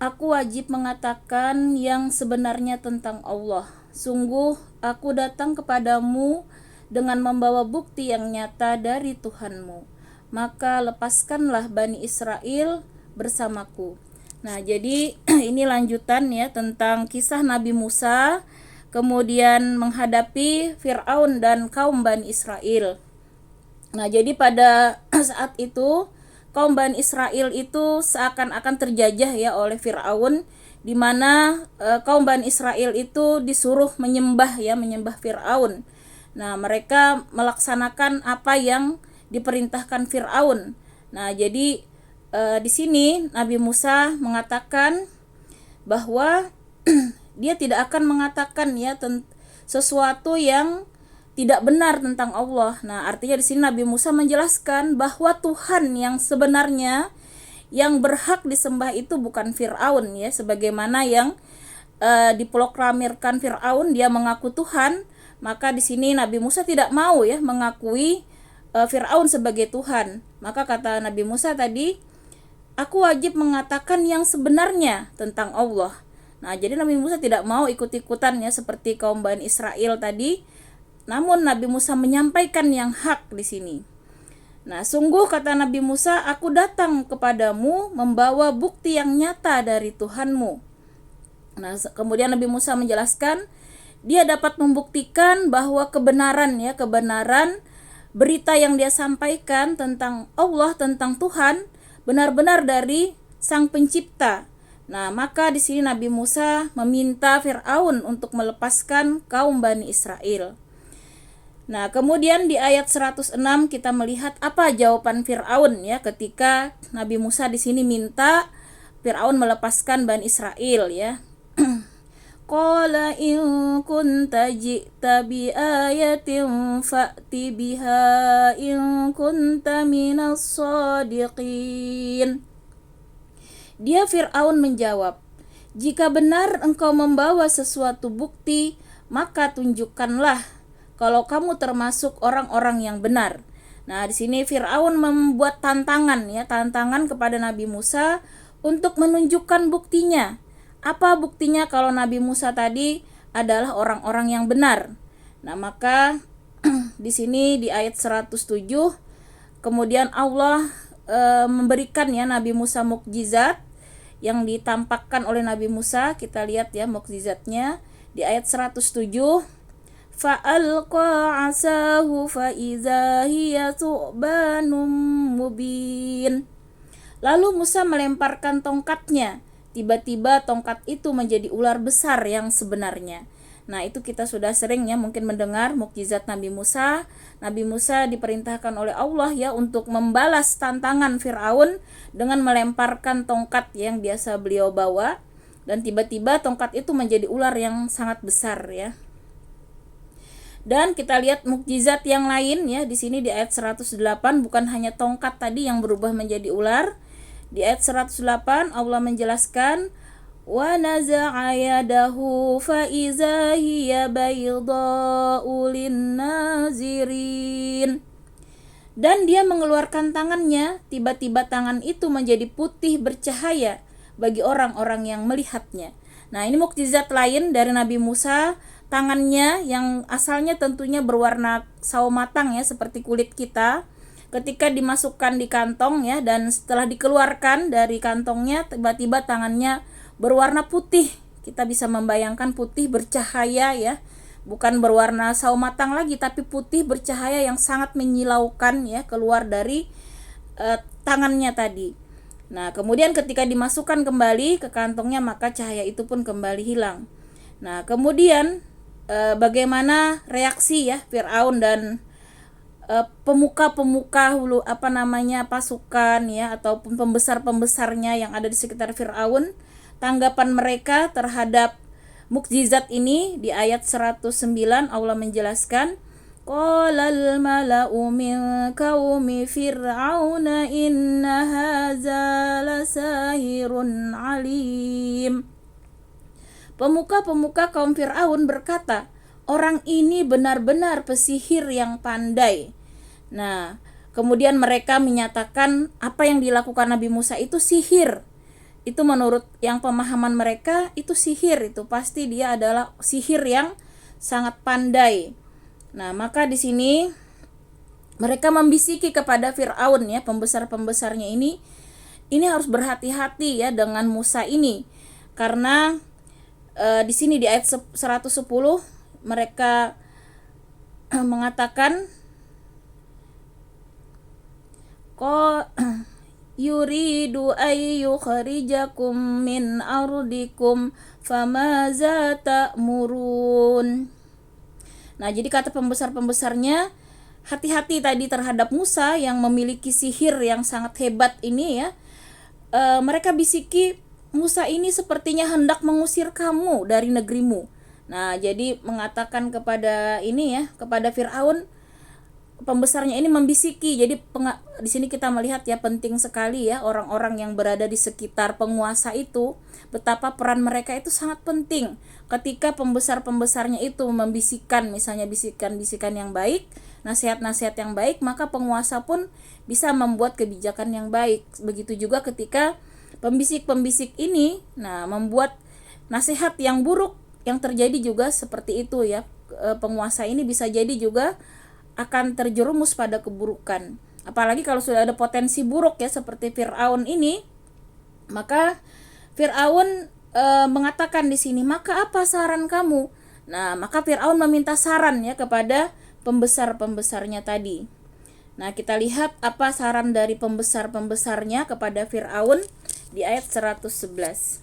Aku wajib mengatakan yang sebenarnya tentang Allah. Sungguh aku datang kepadamu dengan membawa bukti yang nyata dari Tuhanmu. Maka lepaskanlah Bani Israel bersamaku. Nah, jadi ini lanjutan ya tentang kisah Nabi Musa kemudian menghadapi Fir'aun dan kaum Bani Israel. Nah, jadi pada saat itu kaum Bani Israel itu seakan-akan terjajah ya oleh Fir'aun, di mana kaum Bani Israel itu disuruh menyembah Fir'aun. Nah, mereka melaksanakan apa yang diperintahkan Fir'aun. Nah, jadi di sini Nabi Musa mengatakan bahwa dia tidak akan mengatakan ya sesuatu yang tidak benar tentang Allah. Nah, artinya di sini Nabi Musa menjelaskan bahwa Tuhan yang sebenarnya yang berhak disembah itu bukan Fir'aun ya, sebagaimana yang diproklamirkan Fir'aun, dia mengaku Tuhan. Maka di sini Nabi Musa tidak mau ya mengakui Fir'aun sebagai Tuhan. Maka kata Nabi Musa tadi, aku wajib mengatakan yang sebenarnya tentang Allah. Nah, jadi Nabi Musa tidak mau ikut-ikutan ya seperti kaum Bani Israel tadi. Namun Nabi Musa menyampaikan yang hak di sini. Nah, sungguh kata Nabi Musa, aku datang kepadamu membawa bukti yang nyata dari Tuhanmu. Nah, kemudian Nabi Musa menjelaskan, dia dapat membuktikan bahwa kebenaran berita yang dia sampaikan tentang Allah, tentang Tuhan, benar-benar dari Sang Pencipta. Nah, maka di sini Nabi Musa meminta Fir'aun untuk melepaskan kaum Bani Israel. Nah, kemudian di ayat 106 kita melihat apa jawaban Fir'aun ya ketika Nabi Musa di sini minta Fir'aun melepaskan Bani Israel ya. Qala in kunta ji'ta bi ayatin fa'ti biha in kunta minas shadiqin. Dia Fir'aun menjawab, jika benar engkau membawa sesuatu bukti, maka tunjukkanlah kalau kamu termasuk orang-orang yang benar. Nah, di sini Fir'aun membuat tantangan kepada Nabi Musa untuk menunjukkan buktinya. Apa buktinya kalau Nabi Musa tadi adalah orang-orang yang benar? Nah, maka di sini di ayat 107 kemudian Allah memberikan ya Nabi Musa mukjizat yang ditampakkan oleh Nabi Musa. Kita lihat ya mukjizatnya di ayat 107. Fa'alqa 'asahu fa'iza hiya thu'banum mubin. Lalu Musa melemparkan tongkatnya. Tiba-tiba tongkat itu menjadi ular besar yang sebenarnya. Nah, itu kita sudah sering ya mungkin mendengar mukjizat Nabi Musa. Nabi Musa diperintahkan oleh Allah ya untuk membalas tantangan Fir'aun dengan melemparkan tongkat yang biasa beliau bawa, dan tiba-tiba tongkat itu menjadi ular yang sangat besar ya. Dan kita lihat mukjizat yang lain ya di sini di ayat 108, bukan hanya tongkat tadi yang berubah menjadi ular. Di ayat 108 Allah menjelaskan wa naza'a yadahu fa iza hiya baydha'u lin-nazirin. Dan dia mengeluarkan tangannya, tiba-tiba tangan itu menjadi putih bercahaya bagi orang-orang yang melihatnya. Nah, ini mukjizat lain dari Nabi Musa. Tangannya yang asalnya tentunya berwarna sawo matang ya seperti kulit kita, ketika dimasukkan di kantong ya dan setelah dikeluarkan dari kantongnya tiba-tiba tangannya berwarna putih. Kita bisa membayangkan putih bercahaya ya, bukan berwarna sawo matang lagi tapi putih bercahaya yang sangat menyilaukan ya keluar dari tangannya tadi. Nah, kemudian ketika dimasukkan kembali ke kantongnya maka cahaya itu pun kembali hilang. Nah, kemudian bagaimana reaksi ya Fir'aun dan pemuka-pemuka pasukan ya ataupun pembesar-pembesarnya yang ada di sekitar Fir'aun, tanggapan mereka terhadap mukjizat ini. Di ayat 109 Allah menjelaskan, qalal mala'u min qaumi fir'auna inna hadza lasahirun alim. Pemuka-pemuka kaum Fir'aun berkata, orang ini benar-benar pesihir yang pandai. Nah, Kemudian mereka menyatakan apa yang dilakukan Nabi Musa itu sihir. Itu menurut yang pemahaman mereka itu sihir, itu pasti dia adalah sihir yang sangat pandai. Nah, maka di sini mereka membisiki kepada Firaun ya, pembesar-pembesarnya ini harus berhati-hati ya dengan Musa ini. Karena di sini di ayat 110 mereka mengatakan yuridu ayyukhrijakum min ardikum famaza ta'murun. Nah, jadi kata pembesar-pembesarnya, hati-hati tadi terhadap Musa yang memiliki sihir yang sangat hebat ini ya. Mereka bisiki, Musa ini sepertinya hendak mengusir kamu dari negerimu. Nah, jadi mengatakan kepada ini ya, kepada Firaun, pembesarnya ini membisiki. Jadi di sini kita melihat ya, penting sekali ya orang-orang yang berada di sekitar penguasa itu, betapa peran mereka itu sangat penting. Ketika pembesar-pembesarnya itu membisikkan, misalnya bisikan-bisikan yang baik, nasihat-nasihat yang baik, maka penguasa pun bisa membuat kebijakan yang baik. Begitu juga ketika pembisik-pembisik ini membuat nasihat yang buruk, yang terjadi juga seperti itu ya. Penguasa ini bisa jadi juga akan terjerumus pada keburukan. Apalagi kalau sudah ada potensi buruk ya seperti Firaun ini, maka Firaun mengatakan di sini, "Maka apa saran kamu?" Nah, maka Firaun meminta saran ya kepada pembesar-pembesarnya tadi. Nah, kita lihat apa saran dari pembesar-pembesarnya kepada Firaun di ayat 111.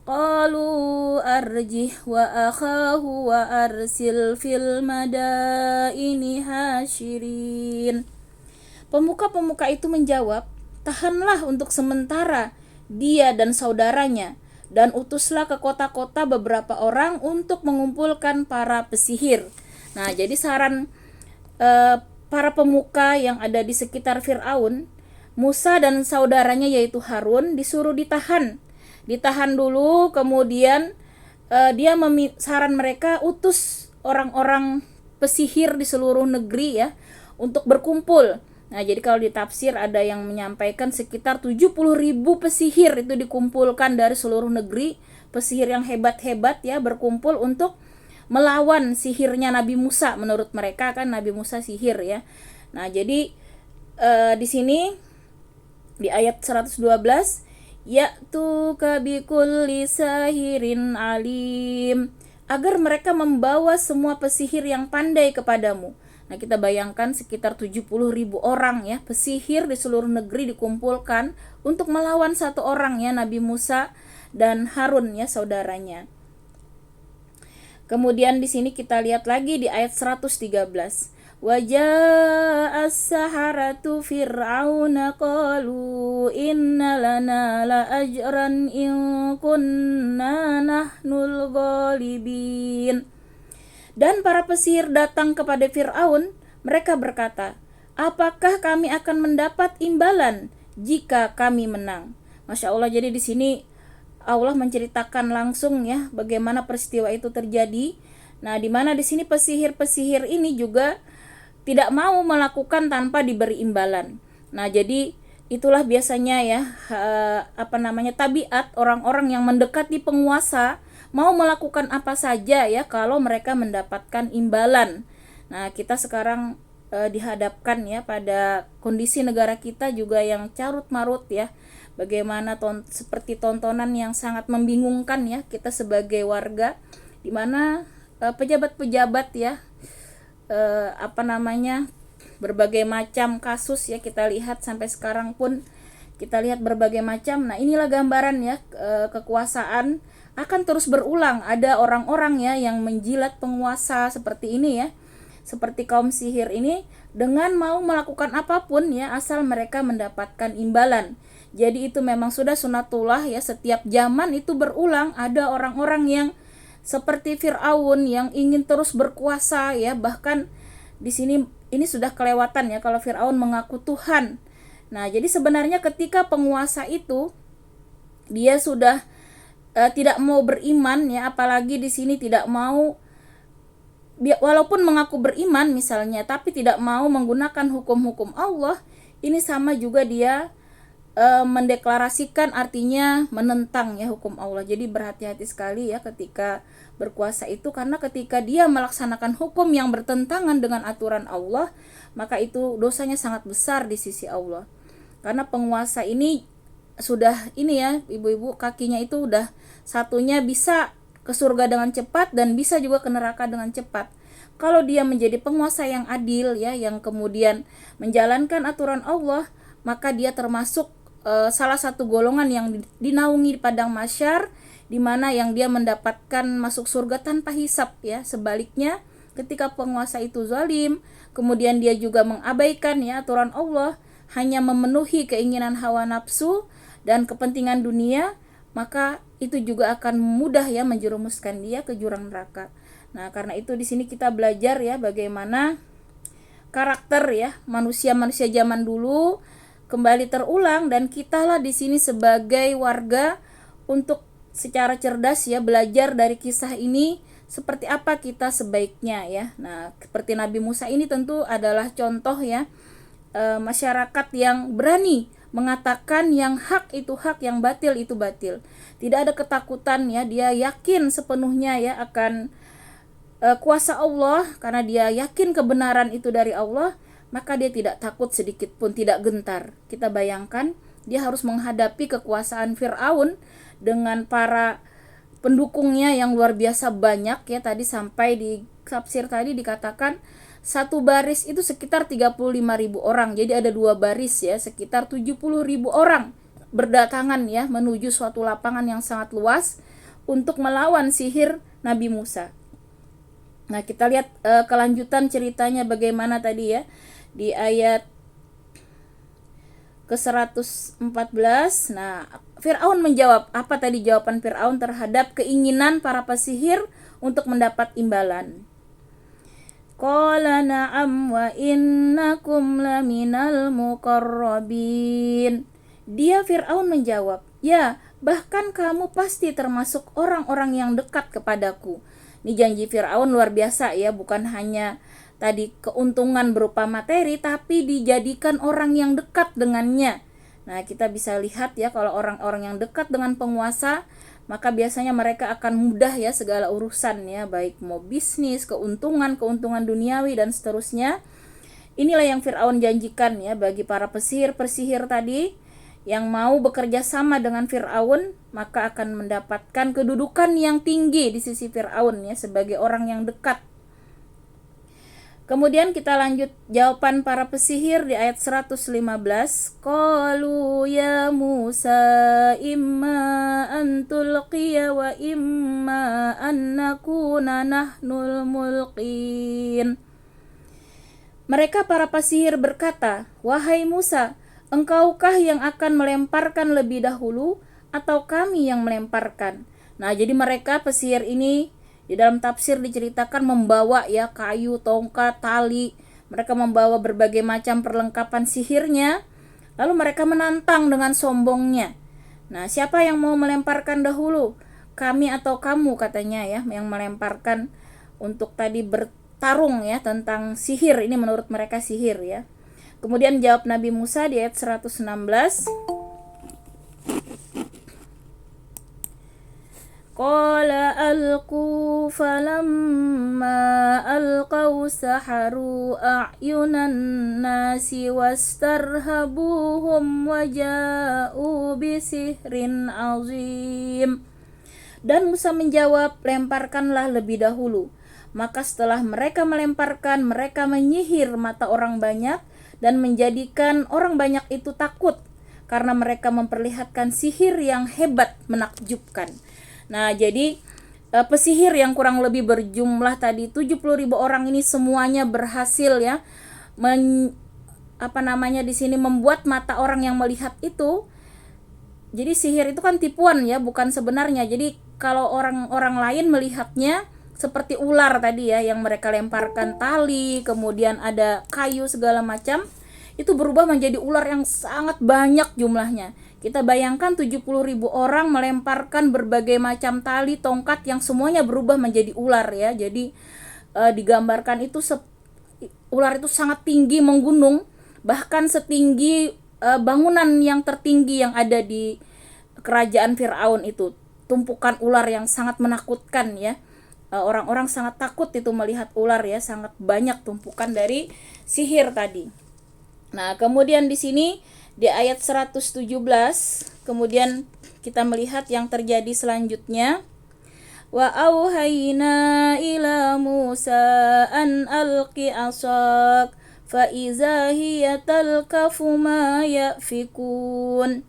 Qalu arjih wa akhahu wa arsil fil madaini hasyirin. Pemuka-pemuka itu menjawab, "Tahanlah untuk sementara dia dan saudaranya, dan utuslah ke kota-kota beberapa orang untuk mengumpulkan para pesihir." Nah, jadi saran para pemuka yang ada di sekitar Firaun, Musa dan saudaranya yaitu Harun disuruh ditahan dulu, kemudian saran mereka utus orang-orang pesihir di seluruh negeri ya untuk berkumpul. Nah, jadi kalau ditafsir ada yang menyampaikan sekitar 70.000 pesihir itu dikumpulkan dari seluruh negeri, pesihir yang hebat-hebat ya, berkumpul untuk melawan sihirnya Nabi Musa. Menurut mereka kan Nabi Musa sihir ya. Nah, jadi di sini di ayat 112, ya'tuka bikulli sahirin alim, agar mereka membawa semua pesihir yang pandai kepadamu. Nah, kita bayangkan sekitar 70.000 orang ya, pesihir di seluruh negeri dikumpulkan untuk melawan satu orang ya, Nabi Musa dan Harun ya, saudaranya. Kemudian di sini kita lihat lagi di ayat 113. Wajah as-saharatu fir'auna qalu inna lana la ajran in kunna nahnul ghalibin. Dan para pesihir datang kepada Fir'aun, mereka berkata, "Apakah kami akan mendapat imbalan jika kami menang?" Masya Allah, jadi di sini Allah menceritakan langsung ya bagaimana peristiwa itu terjadi. Nah, di mana di sini pesihir-pesihir ini juga tidak mau melakukan tanpa diberi imbalan. Nah, jadi itulah biasanya ya tabiat orang-orang yang mendekati penguasa, mau melakukan apa saja ya kalau mereka mendapatkan imbalan. Nah, kita sekarang dihadapkan ya pada kondisi negara kita juga yang carut marut ya. Bagaimana seperti tontonan yang sangat membingungkan ya kita sebagai warga, di mana pejabat-pejabat ya berbagai macam kasus ya kita lihat sampai sekarang pun kita lihat berbagai macam. Nah, inilah gambaran ya kekuasaan akan terus berulang. Ada orang-orang ya yang menjilat penguasa seperti ini ya, seperti kaum sihir ini, dengan mau melakukan apapun ya asal mereka mendapatkan imbalan. Jadi itu memang sudah sunatullah ya, setiap zaman itu berulang. Ada orang-orang yang seperti Fir'aun yang ingin terus berkuasa ya, bahkan di sini ini sudah kelewatan ya kalau Fir'aun mengaku Tuhan. Nah, jadi sebenarnya ketika penguasa itu dia sudah tidak mau beriman ya, apalagi di sini tidak mau, walaupun mengaku beriman misalnya, tapi tidak mau menggunakan hukum-hukum Allah, Ini sama juga dia mendeklarasikan, artinya menentang ya hukum Allah. Jadi berhati-hati sekali ya ketika berkuasa itu, karena ketika dia melaksanakan hukum yang bertentangan dengan aturan Allah, maka itu dosanya sangat besar di sisi Allah. Karena penguasa ini sudah ini ya ibu-ibu, kakinya itu udah satunya bisa ke surga dengan cepat dan bisa juga ke neraka dengan cepat. Kalau dia menjadi penguasa yang adil ya, yang kemudian menjalankan aturan Allah, maka dia termasuk salah satu golongan yang dinaungi di padang mahsyar, di mana yang dia mendapatkan masuk surga tanpa hisab ya. Sebaliknya, ketika penguasa itu zalim, kemudian dia juga mengabaikan ya aturan Allah, hanya memenuhi keinginan hawa nafsu dan kepentingan dunia, maka itu juga akan mudah ya menjerumuskan dia ke jurang neraka. Nah, karena itu di sini kita belajar ya bagaimana karakter ya manusia-manusia zaman dulu kembali terulang, dan kitalah di sini sebagai warga untuk secara cerdas ya belajar dari kisah ini seperti apa kita sebaiknya ya. Nah, seperti Nabi Musa ini tentu adalah contoh ya masyarakat yang berani mengatakan yang hak itu hak, yang batil itu batil. Tidak ada ketakutan ya, dia yakin sepenuhnya ya akan kuasa Allah, karena dia yakin kebenaran itu dari Allah, maka dia tidak takut sedikit pun, tidak gentar. Kita bayangkan dia harus menghadapi kekuasaan Fir'aun dengan para pendukungnya yang luar biasa banyak ya. Tadi sampai di tafsir tadi dikatakan satu baris itu sekitar 35.000 orang. Jadi ada dua baris ya, sekitar 70.000 orang berdatangan ya menuju suatu lapangan yang sangat luas untuk melawan sihir Nabi Musa. Nah, kita lihat kelanjutan ceritanya bagaimana tadi ya di ayat ke-114. Nah, Fir'aun menjawab, apa tadi jawaban Fir'aun terhadap keinginan para pesihir untuk mendapat imbalan? Qala na'am wa innakum laminal muqarrabin. Dia Fir'aun menjawab, ya, bahkan kamu pasti termasuk orang-orang yang dekat kepadaku. Ini janji Fir'aun luar biasa ya, bukan hanya tadi keuntungan berupa materi, tapi dijadikan orang yang dekat dengannya. Nah, kita bisa lihat ya kalau orang-orang yang dekat dengan penguasa, maka biasanya mereka akan mudah ya segala urusan ya, baik mau bisnis, keuntungan duniawi dan seterusnya. Inilah yang Fir'aun janjikan ya bagi para pesihir-pesihir tadi yang mau bekerja sama dengan Fir'aun, maka akan mendapatkan kedudukan yang tinggi di sisi Fir'aun ya sebagai orang yang dekat. Kemudian kita lanjut jawaban para pesihir di ayat 115. Qalu ya Musa imma an tulqiya wa imma an nakuna nahnul mulqin. Mereka para pesihir berkata, wahai Musa, engkaukah yang akan melemparkan lebih dahulu atau kami yang melemparkan? Nah, jadi mereka pesihir ini di dalam tafsir diceritakan membawa ya kayu, tongkat, tali. Mereka membawa berbagai macam perlengkapan sihirnya. Lalu mereka menantang dengan sombongnya. Nah, siapa yang mau melemparkan dahulu? Kami atau kamu, katanya ya, yang melemparkan untuk tadi bertarung ya tentang sihir. Ini menurut mereka sihir ya. Kemudian jawab Nabi Musa di ayat 116. Qala alqu falamma alqaw saharu a'yunan nasi wastarhabuhum waja'u bisihrin azim. Dan Musa menjawab, lemparkanlah lebih dahulu. Maka setelah mereka melemparkan, mereka menyihir mata orang banyak dan menjadikan orang banyak itu takut karena mereka memperlihatkan sihir yang hebat, menakjubkan. Nah, jadi pesihir yang kurang lebih berjumlah tadi 70.000 orang ini semuanya berhasil ya di sini membuat mata orang yang melihat itu. Jadi sihir itu kan tipuan ya, bukan sebenarnya. Jadi kalau orang-orang lain melihatnya seperti ular tadi ya yang mereka lemparkan tali, kemudian ada kayu segala macam, itu berubah menjadi ular yang sangat banyak jumlahnya. Kita bayangkan 70.000 orang melemparkan berbagai macam tali, tongkat yang semuanya berubah menjadi ular ya. Jadi digambarkan itu ular itu sangat tinggi menggunung, bahkan setinggi bangunan yang tertinggi yang ada di kerajaan Firaun itu. Tumpukan ular yang sangat menakutkan ya. Orang-orang sangat takut itu melihat ular ya, sangat banyak tumpukan dari sihir tadi. Nah, kemudian di sini di ayat 117 kemudian kita melihat yang terjadi selanjutnya. Wa auhayna ila Musa an alqi asak fa iza hiya talqafu ma yafikun.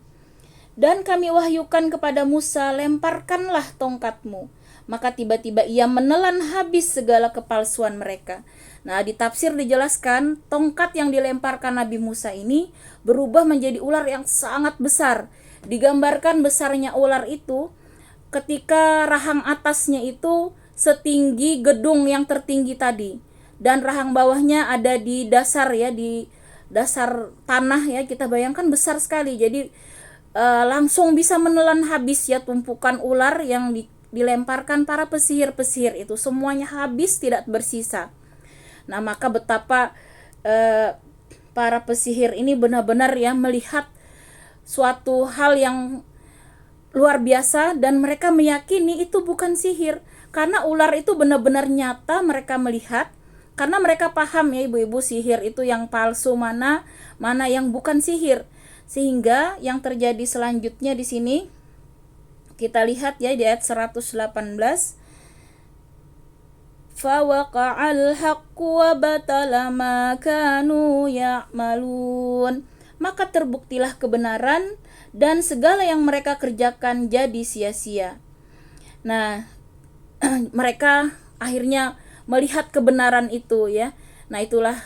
Dan kami wahyukan kepada Musa, lemparkanlah tongkatmu. Maka tiba-tiba ia menelan habis segala kepalsuan mereka. Nah, di tafsir dijelaskan, tongkat yang dilemparkan Nabi Musa ini berubah menjadi ular yang sangat besar. Digambarkan besarnya ular itu ketika rahang atasnya itu setinggi gedung yang tertinggi tadi. Dan rahang bawahnya ada di dasar ya, di dasar tanah ya. Kita bayangkan besar sekali. Jadi langsung bisa menelan habis ya tumpukan ular yang dilemparkan para pesihir-pesihir itu, semuanya habis tidak bersisa. Nah, maka betapa para pesihir ini benar-benar ya melihat suatu hal yang luar biasa dan mereka meyakini itu bukan sihir karena ular itu benar-benar nyata mereka melihat, karena mereka paham ya ibu-ibu, sihir itu yang palsu mana yang bukan sihir. Sehingga yang terjadi selanjutnya di sini kita lihat ya di ayat 118. Fa waqa'al haqqu wa batala ma kanu ya'malun. Maka terbuktilah kebenaran dan segala yang mereka kerjakan jadi sia-sia. Nah, mereka akhirnya melihat kebenaran itu ya. Nah, itulah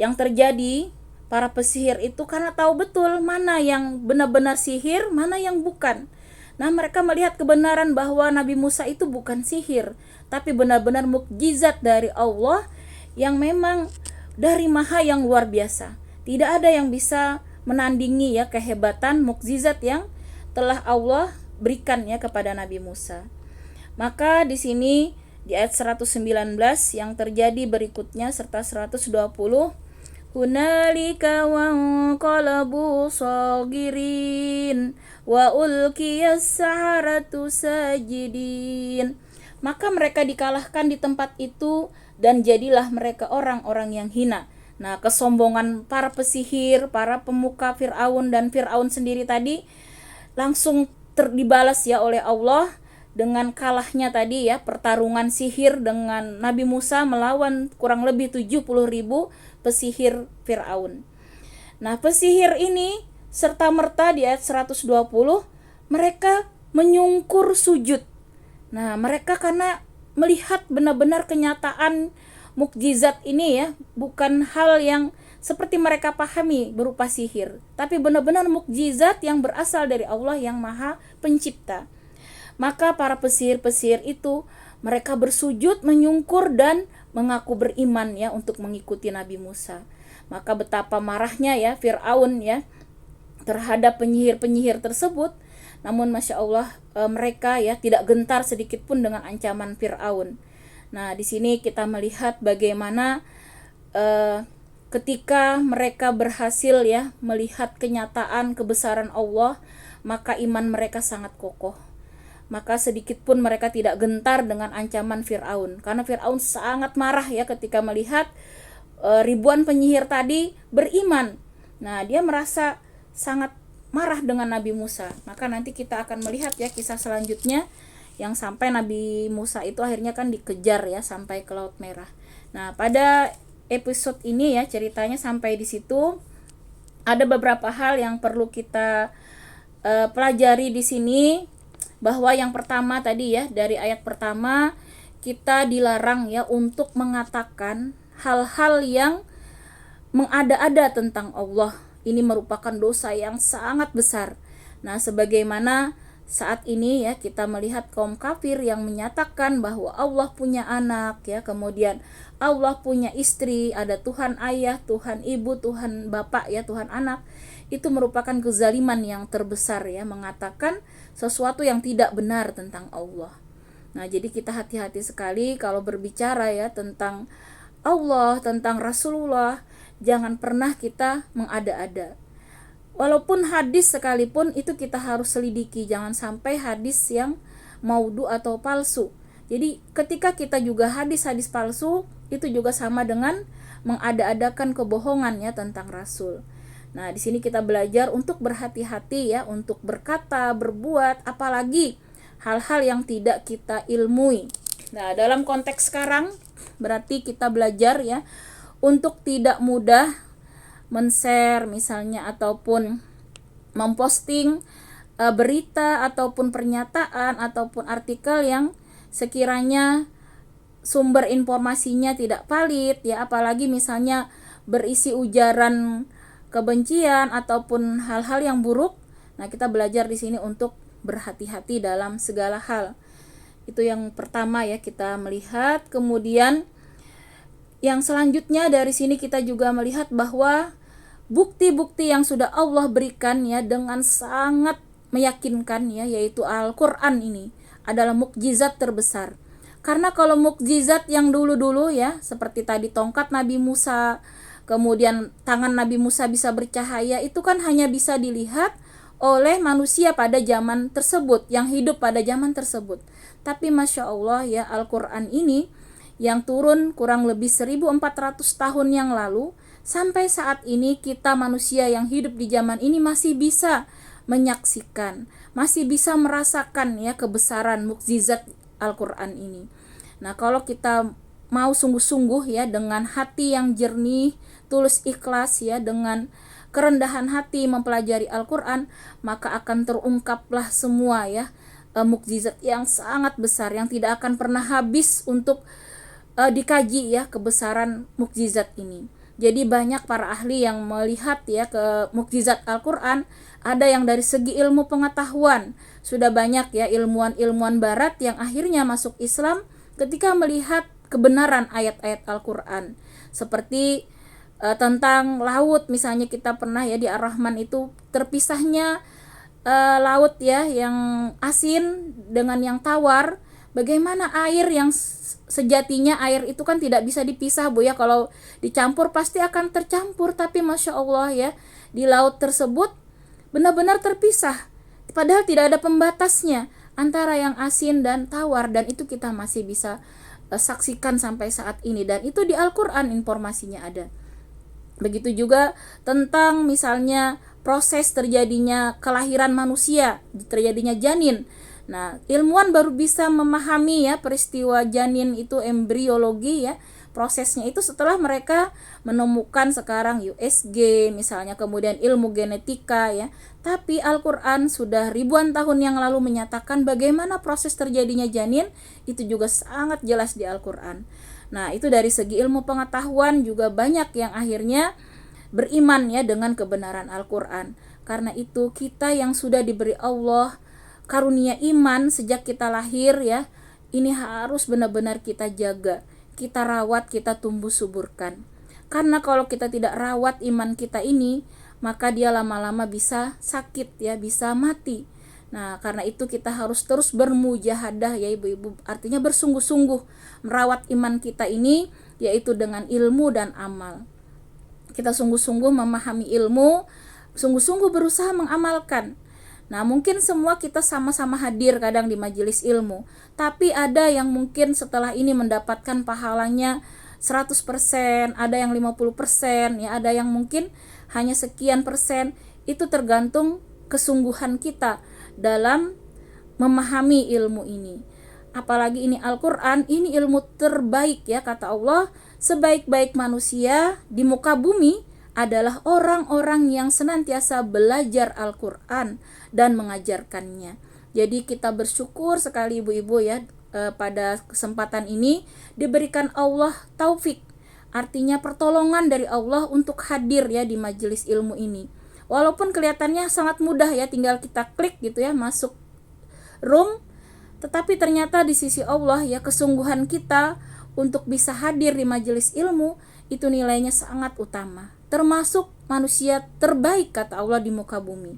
yang terjadi. Para pesihir itu karena tahu betul mana yang benar-benar sihir, mana yang bukan. Nah, mereka melihat kebenaran bahwa Nabi Musa itu bukan sihir, tapi benar-benar mukjizat dari Allah yang memang dari Maha yang luar biasa. Tidak ada yang bisa menandingi ya kehebatan mukjizat yang telah Allah berikan ya kepada Nabi Musa. Maka di sini di ayat 119 yang terjadi berikutnya serta 120, hunalika wanqalabu sagirin wa ulqiyas saharatu sajidin. Maka mereka dikalahkan di tempat itu dan jadilah mereka orang-orang yang hina. Nah, kesombongan para pesihir, para pemuka Firaun dan Firaun sendiri tadi langsung dibalas ya oleh Allah dengan kalahnya tadi ya, pertarungan sihir dengan Nabi Musa melawan kurang lebih 70.000 pesihir Firaun. Nah, pesihir ini serta merta di ayat 120 mereka menyungkur sujud. Nah, mereka karena melihat benar-benar kenyataan mukjizat ini ya, bukan hal yang seperti mereka pahami berupa sihir, tapi benar-benar mukjizat yang berasal dari Allah yang Maha Pencipta. Maka para pesihir-pesihir itu mereka bersujud, menyungkur dan mengaku beriman ya untuk mengikuti Nabi Musa. Maka betapa marahnya ya Firaun ya terhadap penyihir-penyihir tersebut. Namun Masya Allah mereka ya tidak gentar sedikit pun dengan ancaman Firaun. Nah, di sini kita melihat bagaimana ketika mereka berhasil ya melihat kenyataan kebesaran Allah, maka iman mereka sangat kokoh. Maka sedikit pun mereka tidak gentar dengan ancaman Firaun, karena Firaun sangat marah ya ketika melihat ribuan penyihir tadi beriman. Nah, dia merasa sangat marah dengan Nabi Musa. Maka nanti kita akan melihat ya kisah selanjutnya yang sampai Nabi Musa itu akhirnya kan dikejar ya sampai ke Laut Merah. Nah, pada episode ini ya ceritanya sampai di situ. Ada beberapa hal yang perlu kita pelajari di sini. Bahwa yang pertama tadi ya, dari ayat pertama kita dilarang ya untuk mengatakan hal-hal yang mengada-ada tentang Allah. Ini merupakan dosa yang sangat besar. Nah, sebagaimana saat ini ya kita melihat kaum kafir yang menyatakan bahwa Allah punya anak ya, kemudian Allah punya istri, ada Tuhan ayah, Tuhan ibu, Tuhan bapak ya, Tuhan anak. Itu merupakan kezaliman yang terbesar ya, mengatakan sesuatu yang tidak benar tentang Allah. Nah, jadi kita hati-hati sekali kalau berbicara ya tentang Allah, tentang Rasulullah. Jangan pernah kita mengada-ada. Walaupun hadis sekalipun itu kita harus selidiki, jangan sampai hadis yang maudhu atau palsu. Jadi ketika kita juga hadis-hadis palsu, itu juga sama dengan mengada-adakan kebohongan ya tentang Rasul. Nah, di sini kita belajar untuk berhati-hati ya, untuk berkata, berbuat, apalagi hal-hal yang tidak kita ilmui. Nah, dalam konteks sekarang berarti kita belajar ya untuk tidak mudah men-share misalnya ataupun memposting berita ataupun pernyataan ataupun artikel yang sekiranya sumber informasinya tidak valid ya, apalagi misalnya berisi ujaran kebencian ataupun hal-hal yang buruk. Nah, kita belajar di sini untuk berhati-hati dalam segala hal. Itu yang pertama ya, kita melihat. Kemudian yang selanjutnya dari sini kita juga melihat bahwa bukti-bukti yang sudah Allah berikan ya dengan sangat meyakinkan ya, yaitu Al-Qur'an ini adalah mukjizat terbesar. Karena kalau mukjizat yang dulu-dulu ya, seperti tadi tongkat Nabi Musa, kemudian tangan Nabi Musa bisa bercahaya, itu kan hanya bisa dilihat oleh manusia pada zaman tersebut, yang hidup pada zaman tersebut. Tapi Masya Allah ya, Al-Qur'an ini yang turun kurang lebih 1400 tahun yang lalu, sampai saat ini kita manusia yang hidup di zaman ini masih bisa menyaksikan, masih bisa merasakan ya kebesaran mukjizat Al-Qur'an ini. Nah, kalau kita mau sungguh-sungguh ya dengan hati yang jernih, tulus ikhlas ya, dengan kerendahan hati mempelajari Al-Qur'an, maka akan terungkaplah semua ya mukjizat yang sangat besar yang tidak akan pernah habis untuk dikaji ya kebesaran mukjizat ini. Jadi banyak para ahli yang melihat ya ke mukjizat Al-Qur'an, ada yang dari segi ilmu pengetahuan. Sudah banyak ya ilmuwan-ilmuwan barat yang akhirnya masuk Islam ketika melihat kebenaran ayat-ayat Al-Qur'an. Seperti tentang laut misalnya, kita pernah ya di Ar-Rahman itu terpisahnya laut ya yang asin dengan yang tawar. Bagaimana air yang sejatinya air itu kan tidak bisa dipisah Bu ya, kalau dicampur pasti akan tercampur, tapi Masya Allah ya, di laut tersebut benar-benar terpisah, padahal tidak ada pembatasnya antara yang asin dan tawar, dan itu kita masih bisa saksikan sampai saat ini, dan itu di Al-Qur'an informasinya ada. Begitu juga tentang misalnya proses terjadinya kelahiran manusia, terjadinya janin. Nah, ilmuwan baru bisa memahami ya peristiwa janin itu, embriologi ya, prosesnya itu setelah mereka menemukan sekarang USG misalnya, kemudian ilmu genetika ya. Tapi Al-Qur'an sudah ribuan tahun yang lalu menyatakan bagaimana proses terjadinya janin, itu juga sangat jelas di Al-Qur'an. Nah, itu dari segi ilmu pengetahuan juga banyak yang akhirnya beriman ya dengan kebenaran Al-Qur'an. Karena itu kita yang sudah diberi Allah karunia iman sejak kita lahir ya, ini harus benar-benar kita jaga, kita rawat, kita tumbuh suburkan. Karena kalau kita tidak rawat iman kita ini, maka dia lama-lama bisa sakit ya, bisa mati. Nah, karena itu kita harus terus bermujahadah ya ibu-ibu, artinya bersungguh-sungguh merawat iman kita ini, yaitu dengan ilmu dan amal. Kita sungguh-sungguh memahami ilmu, sungguh-sungguh berusaha mengamalkan. Nah, mungkin semua kita sama-sama hadir kadang di majelis ilmu, tapi ada yang mungkin setelah ini mendapatkan pahalanya 100%, ada yang 50%, ya ada yang mungkin hanya sekian persen. Itu tergantung kesungguhan kita dalam memahami ilmu ini. Apalagi ini Al-Qur'an, ini ilmu terbaik ya, kata Allah, sebaik-baik manusia di muka bumi adalah orang-orang yang senantiasa belajar Al-Qur'an dan mengajarkannya. Jadi kita bersyukur sekali ibu-ibu ya, pada kesempatan ini diberikan Allah taufik, artinya pertolongan dari Allah untuk hadir ya di majelis ilmu ini. Walaupun kelihatannya sangat mudah ya, tinggal kita klik gitu ya masuk room, tetapi ternyata di sisi Allah ya, kesungguhan kita untuk bisa hadir di majelis ilmu itu nilainya sangat utama, termasuk manusia terbaik kata Allah di muka bumi.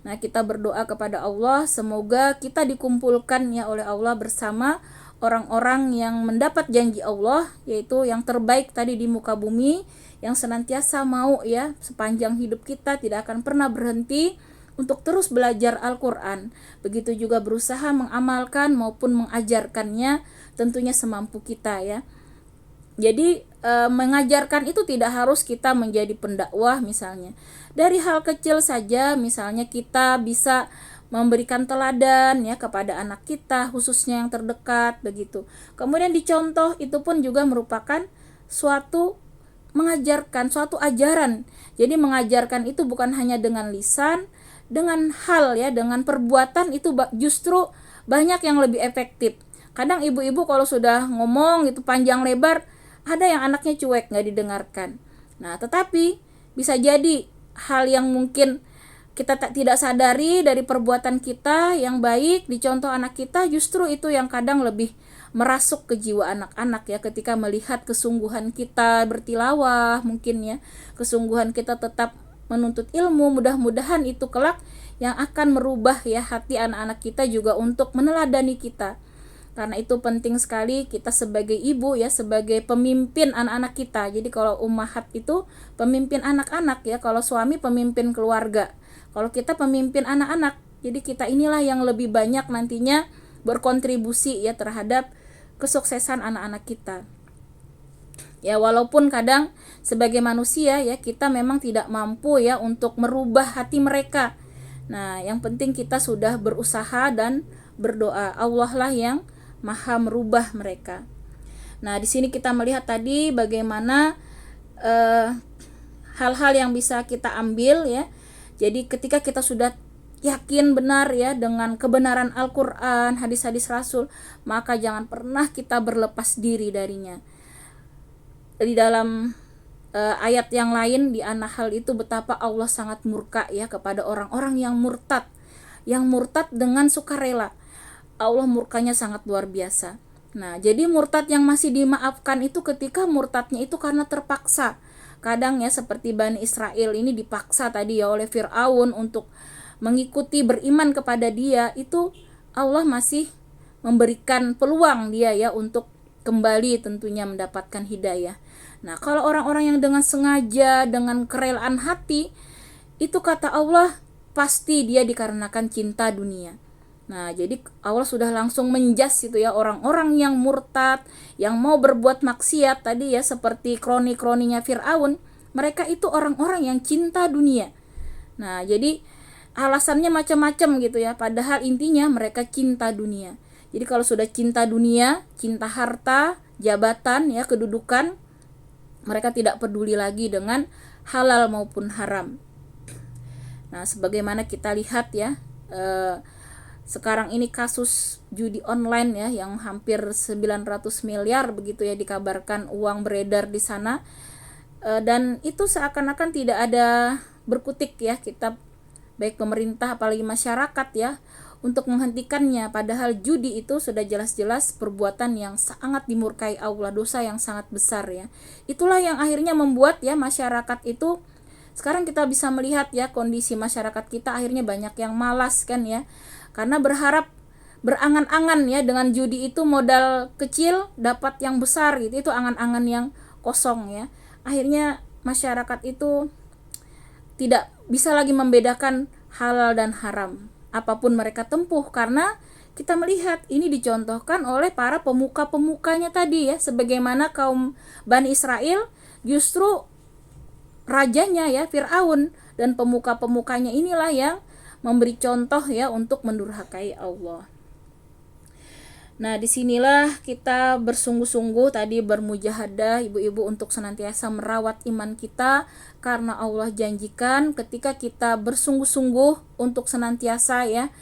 Nah, kita berdoa kepada Allah semoga kita dikumpulkan ya oleh Allah bersama orang-orang yang mendapat janji Allah, yaitu yang terbaik tadi di muka bumi, yang senantiasa mau ya sepanjang hidup kita tidak akan pernah berhenti untuk terus belajar Al-Quran. Begitu juga berusaha mengamalkan maupun mengajarkannya tentunya semampu kita ya. Jadi mengajarkan itu tidak harus kita menjadi pendakwah misalnya. Dari hal kecil saja, misalnya kita bisa memberikan teladan ya kepada anak kita, khususnya yang terdekat begitu. Kemudian dicontoh, itu pun juga merupakan suatu mengajarkan, suatu ajaran. Jadi mengajarkan itu bukan hanya dengan lisan, dengan hal ya, dengan perbuatan itu justru banyak yang lebih efektif. Kadang ibu-ibu kalau sudah ngomong gitu panjang lebar, ada yang anaknya cuek, nggak didengarkan. Nah, tetapi bisa jadi hal yang mungkin kita tidak sadari dari perbuatan kita yang baik, dicontoh anak kita, justru itu yang kadang lebih merasuk ke jiwa anak-anak ya, ketika melihat kesungguhan kita bertilawah mungkin ya, kesungguhan kita tetap menuntut ilmu, mudah-mudahan itu kelak yang akan merubah ya hati anak-anak kita juga untuk meneladani kita. Karena itu penting sekali kita sebagai ibu ya, sebagai pemimpin anak-anak kita. Jadi kalau ummahat itu pemimpin anak-anak ya, kalau suami pemimpin keluarga, kalau kita pemimpin anak-anak. Jadi kita inilah yang lebih banyak nantinya berkontribusi ya terhadap kesuksesan anak-anak kita. Ya walaupun kadang sebagai manusia ya kita memang tidak mampu ya untuk merubah hati mereka. Nah, yang penting kita sudah berusaha dan berdoa. Allah lah yang Maha merubah mereka. Nah, di sini kita melihat tadi bagaimana hal-hal yang bisa kita ambil ya. Jadi ketika kita sudah yakin benar ya dengan kebenaran Al-Quran, hadis-hadis Rasul, maka jangan pernah kita berlepas diri darinya. Di dalam ayat yang lain di An-Nahl itu betapa Allah sangat murka ya kepada orang-orang yang murtad dengan sukarela. Allah murkanya sangat luar biasa. Nah, jadi murtad yang masih dimaafkan itu ketika murtadnya itu karena terpaksa. Kadang ya seperti Bani Israel ini dipaksa tadi ya oleh Fir'aun untuk mengikuti beriman kepada dia, itu Allah masih memberikan peluang dia ya untuk kembali tentunya mendapatkan hidayah. Nah, kalau orang-orang yang dengan sengaja, dengan kerelaan hati, itu kata Allah pasti dia dikarenakan cinta dunia. Nah, jadi Allah sudah langsung menjas itu ya orang-orang yang murtad, yang mau berbuat maksiat tadi ya seperti kroni-kroninya Fir'aun, mereka itu orang-orang yang cinta dunia. Nah, jadi alasannya macam-macam gitu ya, padahal intinya mereka cinta dunia. Jadi kalau sudah cinta dunia, cinta harta, jabatan ya, kedudukan, mereka tidak peduli lagi dengan halal maupun haram. Nah, sebagaimana kita lihat ya, sekarang ini kasus judi online ya yang hampir 900 miliar begitu ya dikabarkan uang beredar di sana, dan itu seakan-akan tidak ada berkutik ya kita baik pemerintah apalagi masyarakat ya untuk menghentikannya, padahal judi itu sudah jelas-jelas perbuatan yang sangat dimurkai Allah, dosa yang sangat besar ya. Itulah yang akhirnya membuat ya masyarakat itu, sekarang kita bisa melihat ya kondisi masyarakat kita akhirnya banyak yang malas kan ya, karena berharap berangan-angan ya dengan judi itu modal kecil dapat yang besar gitu, itu angan-angan yang kosong ya. Akhirnya masyarakat itu tidak bisa lagi membedakan halal dan haram apapun mereka tempuh, karena kita melihat ini dicontohkan oleh para pemuka-pemukanya tadi ya, sebagaimana kaum Bani Israel, justru rajanya ya Fir'aun dan pemuka-pemukanya inilah yang memberi contoh ya untuk mendurhakai Allah. Nah, disinilah kita bersungguh-sungguh tadi bermujahadah ibu-ibu untuk senantiasa merawat iman kita, karena Allah janjikan ketika kita bersungguh-sungguh untuk senantiasa ya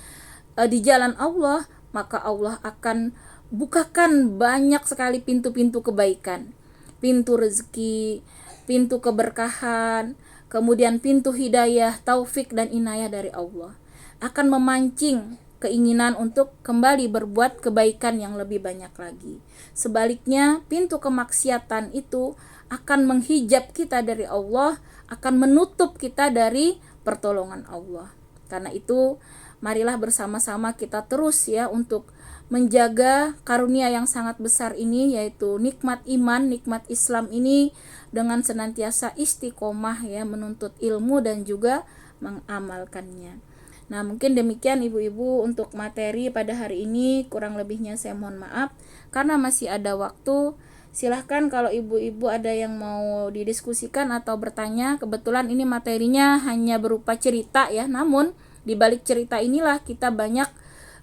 di jalan Allah, maka Allah akan bukakan banyak sekali pintu-pintu kebaikan, pintu rezeki, pintu keberkahan, kemudian pintu hidayah, taufik dan inayah dari Allah, akan memancing keinginan untuk kembali berbuat kebaikan yang lebih banyak lagi. Sebaliknya, pintu kemaksiatan itu akan menghijab kita dari Allah, akan menutup kita dari pertolongan Allah. Karena itu, marilah bersama-sama kita terus ya untuk menjaga karunia yang sangat besar ini, yaitu nikmat iman, nikmat Islam ini, dengan senantiasa istiqomah ya menuntut ilmu dan juga mengamalkannya. Nah, mungkin demikian ibu-ibu untuk materi pada hari ini. Kurang lebihnya saya mohon maaf. Karena masih ada waktu, silahkan kalau ibu-ibu ada yang mau didiskusikan atau bertanya. Kebetulan ini materinya hanya berupa cerita ya, namun di balik cerita inilah kita banyak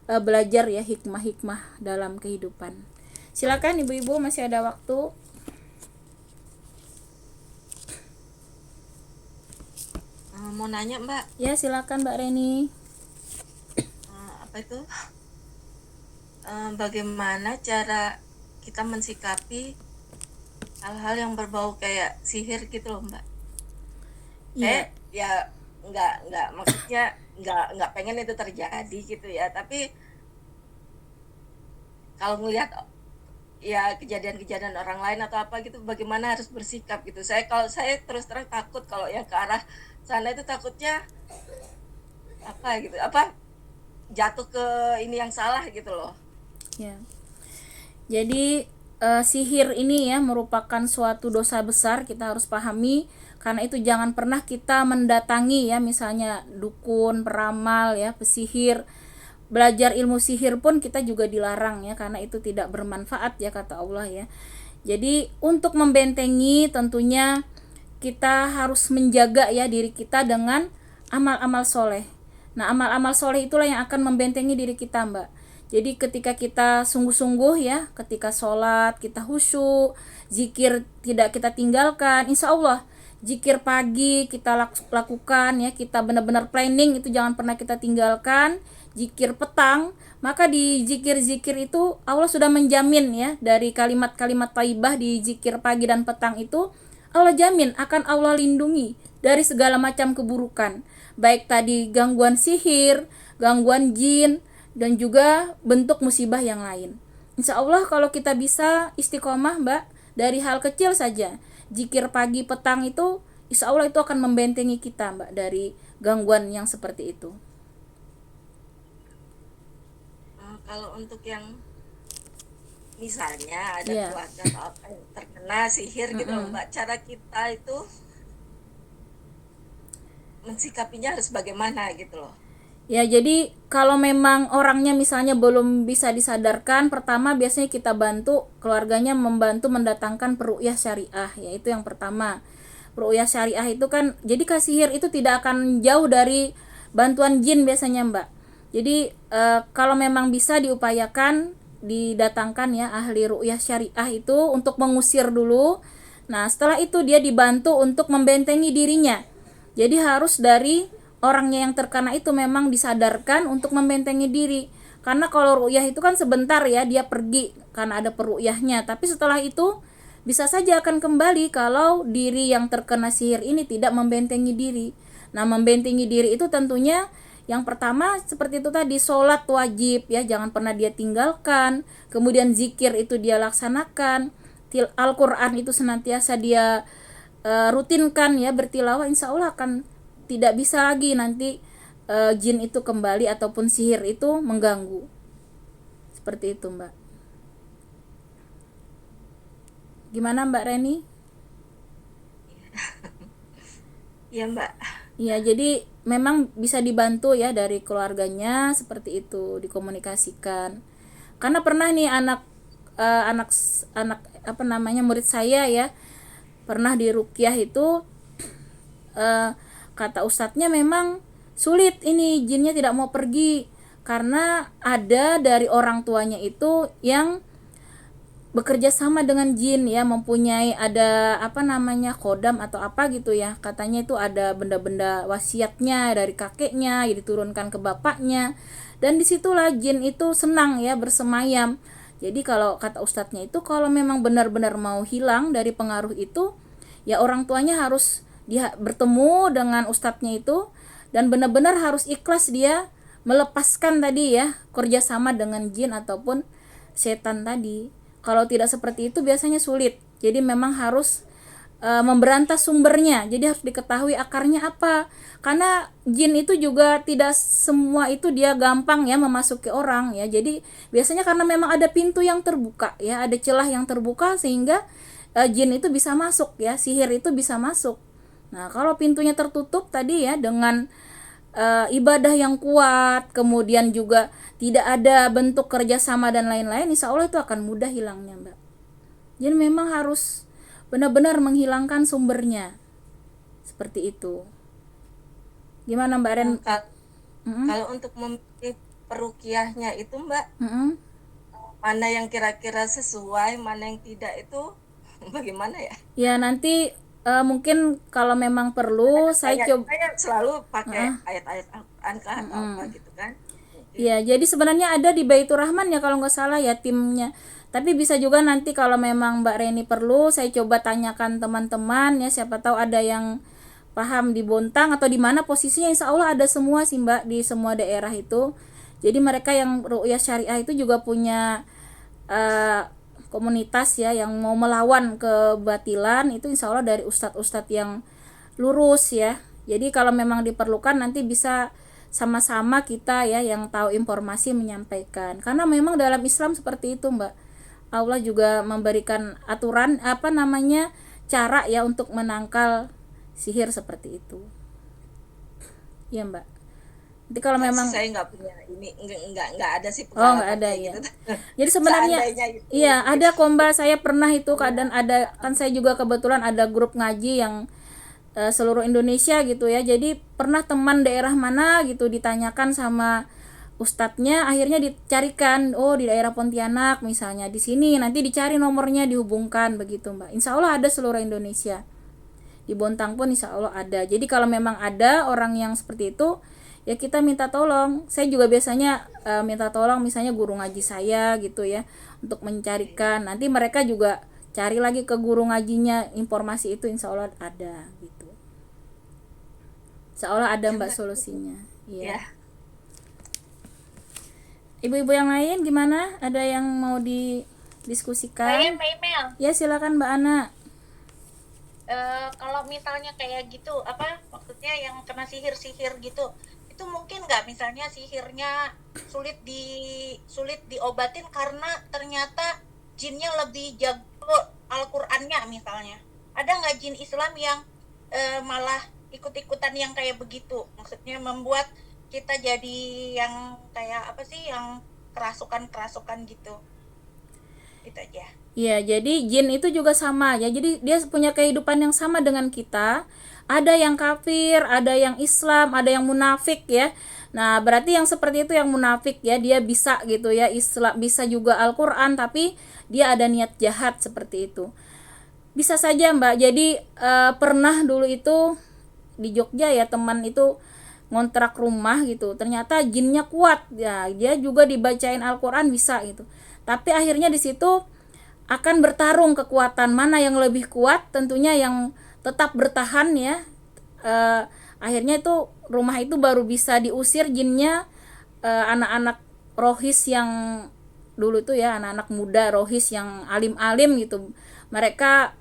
belajar ya hikmah-hikmah dalam kehidupan. Silakan ibu-ibu, masih ada waktu. Mau nanya Mbak, Ya, silakan Mbak Reni. apa itu bagaimana cara kita mensikapi hal-hal yang berbau kayak sihir gitu loh Mbak? Iya. Saya ya nggak maksudnya nggak pengen itu terjadi gitu ya, tapi kalau ngelihat ya kejadian-kejadian orang lain atau apa gitu, bagaimana harus bersikap gitu. Kalau saya terus terang takut kalau yang ke arah sana itu, takutnya jatuh ke ini yang salah gitu loh. Ya. Jadi sihir ini ya merupakan suatu dosa besar, kita harus pahami. Karena itu jangan pernah kita mendatangi ya misalnya dukun, peramal ya, pesihir. Belajar ilmu sihir pun kita juga dilarang ya, karena itu tidak bermanfaat ya kata Allah ya. Jadi untuk membentengi tentunya kita harus menjaga ya diri kita dengan amal-amal soleh. Nah, amal-amal soleh itulah yang akan membentengi diri kita, Mbak. Jadi ketika kita sungguh-sungguh ya, ketika sholat kita khusyuk, zikir tidak kita tinggalkan, insya Allah zikir pagi kita lakukan ya, kita benar-benar planning itu jangan pernah kita tinggalkan. Zikir petang, maka di zikir-zikir itu Allah sudah menjamin ya, dari kalimat-kalimat thayyibah di zikir pagi dan petang itu Allah jamin akan Allah lindungi dari segala macam keburukan, baik tadi gangguan sihir, gangguan jin, dan juga bentuk musibah yang lain. Insya Allah kalau kita bisa istiqomah Mbak, dari hal kecil saja, zikir pagi petang itu insya Allah itu akan membentengi kita Mbak dari gangguan yang seperti itu. Kalau untuk yang misalnya ada Iya. keluarga atau apa yang terkena sihir gitu loh Mbak, cara kita itu mensikapinya harus bagaimana gitu loh. Ya, jadi kalau memang orangnya misalnya belum bisa disadarkan, pertama biasanya kita bantu keluarganya membantu mendatangkan peruqyah syariah, yaitu yang pertama. Peruqyah syariah itu kan, jadi kasihir itu tidak akan jauh dari bantuan jin biasanya Mbak. Jadi kalau memang bisa diupayakan didatangkan ya ahli ruqyah syariah itu untuk mengusir dulu. Nah, setelah itu dia dibantu untuk membentengi dirinya. Jadi harus dari orangnya yang terkena itu memang disadarkan untuk membentengi diri. Karena kalau ruqyah itu kan sebentar ya, dia pergi karena ada peruqyahnya. Tapi setelah itu bisa saja akan kembali kalau diri yang terkena sihir ini tidak membentengi diri. Nah, membentengi diri itu tentunya yang pertama seperti itu tadi, sholat wajib ya, jangan pernah dia tinggalkan. Kemudian zikir itu dia laksanakan. Al-Quran itu senantiasa dia rutinkan ya, bertilawah, insya Allah akan tidak bisa lagi nanti jin itu kembali ataupun sihir itu mengganggu. Seperti itu Mbak. Gimana Mbak Reni? Iya Mbak. Ya, jadi memang bisa dibantu ya dari keluarganya seperti itu, dikomunikasikan. Karena pernah nih anak murid saya ya, pernah di ruqyah itu kata ustadznya memang sulit ini, jinnya tidak mau pergi karena ada dari orang tuanya itu yang bekerja sama dengan jin ya, mempunyai ada kodam atau apa gitu ya, katanya itu ada benda-benda wasiatnya dari kakeknya ya, diturunkan ke bapaknya, dan disitulah jin itu senang ya bersemayam. Jadi kalau kata ustadznya itu kalau memang benar-benar mau hilang dari pengaruh itu ya orang tuanya harus dia bertemu dengan ustadznya itu dan benar-benar harus ikhlas dia melepaskan tadi ya kerjasama dengan jin ataupun setan tadi. Kalau tidak seperti itu biasanya sulit. Jadi memang harus memberantas sumbernya. Jadi harus diketahui akarnya apa. Karena jin itu juga tidak semua itu dia gampang ya memasuki orang ya. Jadi biasanya karena memang ada pintu yang terbuka ya, ada celah yang terbuka sehingga jin itu bisa masuk ya, sihir itu bisa masuk. Nah, kalau pintunya tertutup tadi ya dengan ibadah yang kuat, kemudian juga tidak ada bentuk kerjasama dan lain-lain, insya Allah itu akan mudah hilangnya, Mbak. Jadi memang harus benar-benar menghilangkan sumbernya, seperti itu. Gimana Mbak Ren? Kalau untuk memilih perukiahnya itu Mbak, Mm-mm. mana yang kira-kira sesuai, mana yang tidak itu bagaimana ya? Ya nanti mungkin kalau memang perlu saya coba. Saya selalu pakai ayat-ayat Al-Quran kah atau apa gitu kan? Iya, jadi sebenarnya ada di Baitur Rahman ya kalau nggak salah ya timnya. Tapi bisa juga nanti kalau memang Mbak Reni perlu, saya coba tanyakan teman-teman ya, siapa tahu ada yang paham di Bontang atau di mana posisinya. Insya Allah ada semua sih Mbak di semua daerah itu. Jadi mereka yang ru'yah syariah itu juga punya eh, komunitas ya yang mau melawan kebatilan, itu insya Allah dari ustadz-ustadz yang lurus ya. Jadi kalau memang diperlukan nanti bisa sama-sama kita ya yang tahu informasi menyampaikan. Karena memang dalam Islam seperti itu Mbak. Allah juga memberikan aturan cara ya untuk menangkal sihir seperti itu. Ya Mbak. Nanti kalau memang saya nggak punya ini, nggak ada sih oh nggak pengalaman ada kayak ya. gitu. Jadi sebenarnya Seandainya itu, iya ada Mbak, saya pernah itu keadaan ada kan saya juga kebetulan ada grup ngaji yang seluruh Indonesia gitu ya. Jadi pernah teman daerah mana gitu ditanyakan sama ustadznya, akhirnya dicarikan, oh di daerah Pontianak misalnya, di sini nanti dicari nomornya dihubungkan begitu Mbak. Insya Allah ada seluruh Indonesia. Di Bontang pun insya Allah ada. Jadi kalau memang ada orang yang seperti itu ya kita minta tolong. Saya juga biasanya minta tolong misalnya guru ngaji saya gitu ya untuk mencarikan. Nanti mereka juga cari lagi ke guru ngajinya, informasi itu insya Allah ada gitu. Insya Allah ada Mbak solusinya. Iya. ya. Ibu-ibu yang lain gimana? Ada yang mau didiskusikan? Saya email. Ya silakan Mbak Ana. Kalau misalnya kayak gitu, apa maksudnya yang kena sihir-sihir gitu, itu mungkin nggak misalnya sihirnya sulit diobatin karena ternyata jinnya lebih jago Al-Qur'annya misalnya. Ada nggak jin Islam yang malah ikut-ikutan yang kayak begitu? Maksudnya membuat kita jadi yang kayak apa sih, yang kerasukan gitu. Itu aja. Ya, jadi jin itu juga sama ya. Jadi dia punya kehidupan yang sama dengan kita. Ada yang kafir, ada yang Islam, ada yang munafik ya. Nah, berarti yang seperti itu yang munafik ya, dia bisa gitu ya, Islam bisa juga Al-Qur'an tapi dia ada niat jahat seperti itu. Bisa saja Mbak. Jadi pernah dulu itu di Jogja ya, teman itu ngontrak rumah gitu, ternyata jinnya kuat ya, dia juga dibacain Al-Qur'an bisa gitu. Tapi akhirnya di situ akan bertarung kekuatan mana yang lebih kuat, tentunya yang tetap bertahan ya. Akhirnya itu rumah itu baru bisa diusir jinnya. Anak-anak rohis yang dulu itu ya, anak-anak muda rohis yang alim-alim gitu, mereka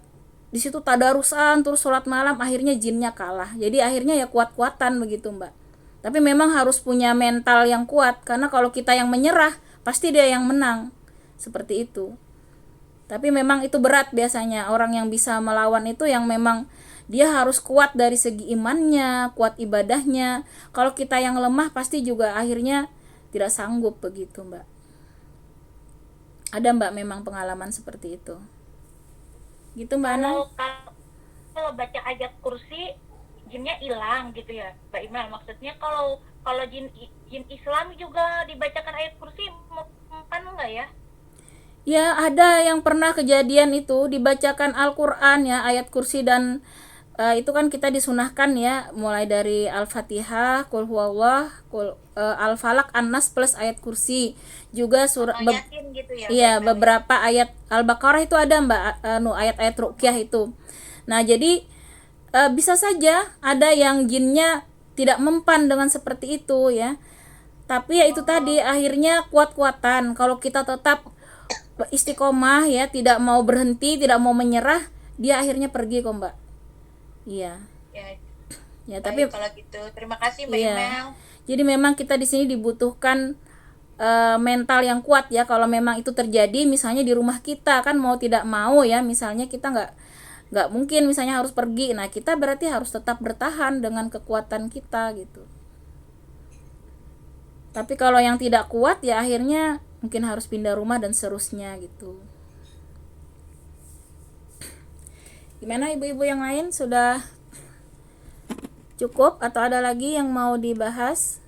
di situ tadarusan terus sholat malam, akhirnya jinnya kalah. Jadi akhirnya ya kuat-kuatan begitu Mbak. Tapi memang harus punya mental yang kuat, karena kalau kita yang menyerah pasti dia yang menang seperti itu. Tapi memang itu berat biasanya, orang yang bisa melawan itu yang memang dia harus kuat dari segi imannya, kuat ibadahnya. Kalau kita yang lemah pasti juga akhirnya tidak sanggup begitu Mbak. Ada Mbak memang pengalaman seperti itu gitu Mbak Ana? Kalau baca ayat kursi jinnya hilang gitu ya Mbak Imel. Maksudnya kalau jin Islam juga dibacakan ayat kursi kan enggak ya? Ya ada yang pernah kejadian itu dibacakan Al-Quran ya, ayat kursi dan itu kan kita disunahkan ya, mulai dari Al-Fatihah, Qul huwallah, Al-Falaq, An-Nas plus ayat kursi. Juga surat gitu ya, iya beberapa ayat Al-Baqarah itu ada Mbak, ayat-ayat ruqyah itu. Nah jadi bisa saja ada yang jinnya tidak mempan dengan seperti itu ya. Tapi ya itu tadi akhirnya kuat-kuatan. Kalau kita tetap istiqomah ya, tidak mau berhenti, tidak mau menyerah, dia akhirnya pergi kok Mbak. Iya. Ya, Ya, baik tapi kalau gitu. Terima kasih Mbak iya. Imel. Jadi memang kita di sini dibutuhkan mental yang kuat ya. Kalau memang itu terjadi misalnya di rumah kita, kan mau tidak mau ya, misalnya kita nggak mungkin misalnya harus pergi. Nah, kita berarti harus tetap bertahan dengan kekuatan kita gitu. Tapi kalau yang tidak kuat ya akhirnya mungkin harus pindah rumah dan seterusnya gitu. Gimana ibu-ibu yang lain, sudah cukup atau ada lagi yang mau dibahas?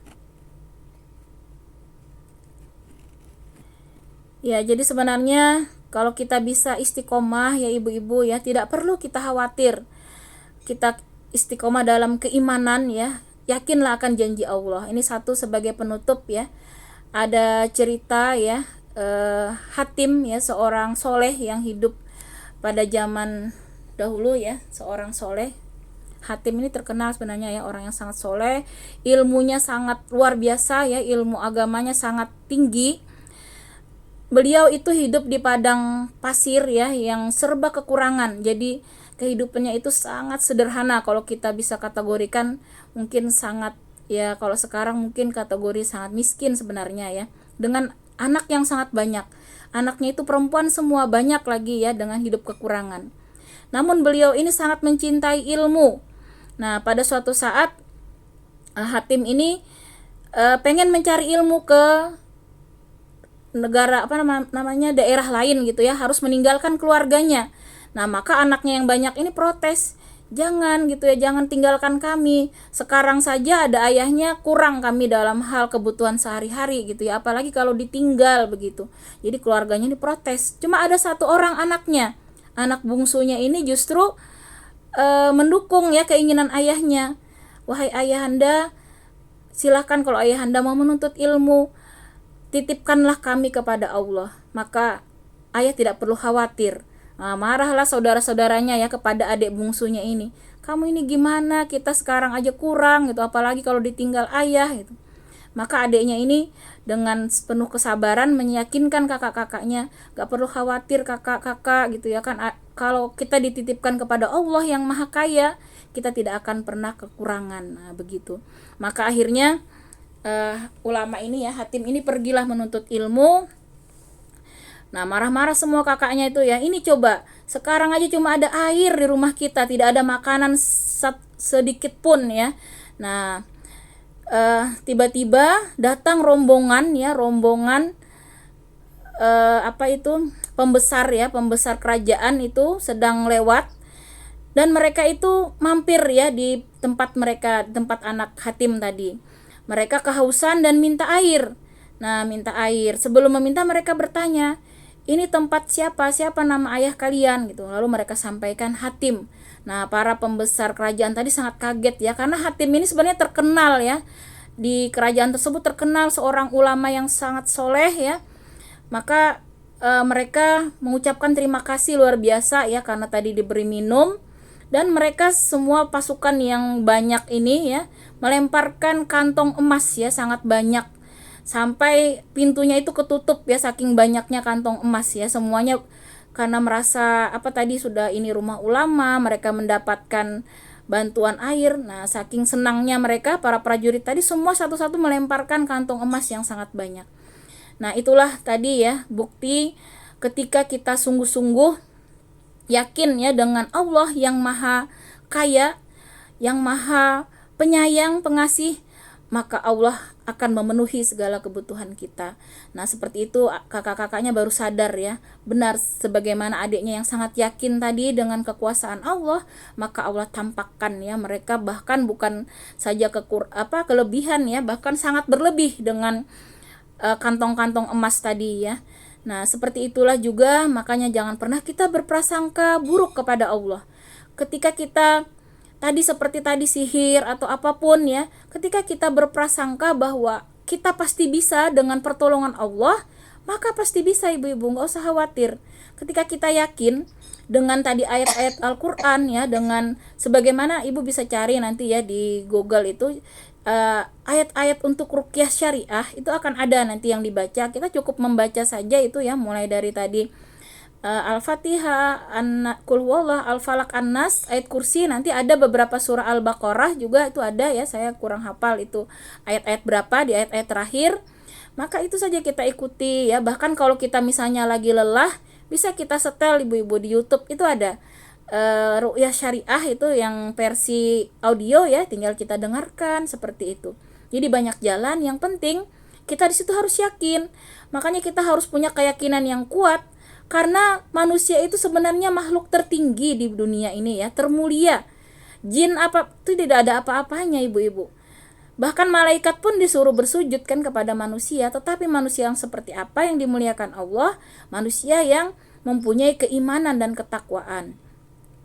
Ya, jadi sebenarnya kalau kita bisa istiqomah ya ibu-ibu ya, tidak perlu kita khawatir. Kita istiqomah dalam keimanan ya, yakinlah akan janji Allah. Ini satu sebagai penutup ya. Ada cerita ya, Hatim ya, seorang soleh yang hidup pada zaman dahulu ya, seorang soleh. Hatim ini terkenal sebenarnya ya, orang yang sangat soleh, ilmunya sangat luar biasa ya, ilmu agamanya sangat tinggi. Beliau itu hidup di padang pasir ya, yang serba kekurangan. Jadi kehidupannya itu sangat sederhana, kalau kita bisa kategorikan mungkin sangat ya, kalau sekarang mungkin kategori sangat miskin sebenarnya ya, dengan anak yang sangat banyak. Anaknya itu perempuan semua, banyak lagi ya, dengan hidup kekurangan. Namun beliau ini sangat mencintai ilmu. Nah, pada suatu saat Hatim ini pengen mencari ilmu ke negara namanya daerah lain gitu ya, harus meninggalkan keluarganya. Nah, maka anaknya yang banyak ini protes, jangan gitu ya, jangan tinggalkan kami, sekarang saja ada ayahnya, kurang kami dalam hal kebutuhan sehari-hari gitu ya, apalagi kalau ditinggal begitu. Jadi keluarganya ini protes. Cuma ada satu orang anaknya, anak bungsunya ini justru mendukung ya keinginan ayahnya. Wahai ayahanda, silahkan kalau ayahanda mau menuntut ilmu, titipkanlah kami kepada Allah, maka ayah tidak perlu khawatir. Nah, marahlah saudara-saudaranya ya kepada adik bungsunya ini, kamu ini gimana, kita sekarang aja kurang gitu, apalagi kalau ditinggal ayah gitu. Maka adiknya ini dengan penuh kesabaran meyakinkan kakak-kakaknya, gak perlu khawatir kakak-kakak gitu ya kan, kalau kita dititipkan kepada Allah yang maha kaya, kita tidak akan pernah kekurangan. Nah, begitu. Maka akhirnya ulama ini ya, Hatim ini pergilah menuntut ilmu. Nah, marah-marah semua kakaknya itu ya, ini coba sekarang aja cuma ada air di rumah kita, tidak ada makanan sedikit pun ya. Nah, tiba-tiba datang rombongan ya, pembesar ya, pembesar kerajaan itu sedang lewat, dan mereka itu mampir ya di tempat mereka, tempat anak Hatim tadi. Mereka kehausan dan minta air. Nah, minta air. Sebelum meminta mereka bertanya, ini tempat siapa? Siapa nama ayah kalian? Gitu. Lalu mereka sampaikan Hatim. Nah, para pembesar kerajaan tadi sangat kaget ya, karena Hatim ini sebenarnya terkenal ya. Di kerajaan tersebut terkenal seorang ulama yang sangat soleh ya. Maka mereka mengucapkan terima kasih luar biasa ya, karena tadi diberi minum. Dan mereka semua pasukan yang banyak ini ya, melemparkan kantong emas ya, sangat banyak, sampai pintunya itu ketutup ya, saking banyaknya kantong emas ya. Semuanya karena merasa sudah ini rumah ulama, mereka mendapatkan bantuan air. Nah, saking senangnya mereka, para prajurit tadi semua satu-satu melemparkan kantong emas yang sangat banyak. Nah, itulah tadi ya bukti ketika kita sungguh-sungguh yakin ya dengan Allah yang maha kaya, yang maha penyayang, pengasih, maka Allah akan memenuhi segala kebutuhan kita. Nah, seperti itu kakak-kakaknya baru sadar ya, benar sebagaimana adiknya yang sangat yakin tadi dengan kekuasaan Allah, maka Allah tampakkan ya, mereka bahkan bukan saja kelebihan ya, bahkan sangat berlebih dengan kantong-kantong emas tadi ya. Nah, seperti itulah juga, makanya jangan pernah kita berprasangka buruk kepada Allah. Ketika kita seperti tadi sihir atau apapun ya, ketika kita berprasangka bahwa kita pasti bisa dengan pertolongan Allah, maka pasti bisa ibu-ibu, nggak usah khawatir. Ketika kita yakin dengan tadi ayat-ayat Al-Quran ya, dengan sebagaimana ibu bisa cari nanti ya di Google itu, ayat-ayat untuk ruqyah syariah itu akan ada nanti yang dibaca. Kita cukup membaca saja itu ya, mulai dari tadi Al-Fatihah, Qul huwallah, Al-Falaq, An-Nas, ayat kursi. Nanti ada beberapa surah Al-Baqarah juga itu ada ya, saya kurang hafal itu ayat-ayat berapa di ayat-ayat terakhir. Maka itu saja kita ikuti ya. Bahkan kalau kita misalnya lagi lelah, bisa kita setel ibu-ibu di YouTube itu ada Ru'yah Syariah itu yang versi audio ya, tinggal kita dengarkan seperti itu. Jadi banyak jalan, yang penting kita di situ harus yakin. Makanya kita harus punya keyakinan yang kuat, karena manusia itu sebenarnya makhluk tertinggi di dunia ini ya, termulia. Jin apa itu tidak ada apa-apanya ibu-ibu. Bahkan malaikat pun disuruh bersujud kan kepada manusia, tetapi manusia yang seperti apa yang dimuliakan Allah? Manusia yang mempunyai keimanan dan ketakwaan.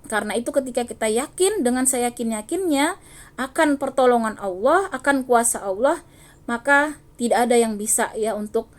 Karena itu ketika kita yakin dengan seyakin-yakinnya akan pertolongan Allah, akan kuasa Allah, maka tidak ada yang bisa ya untuk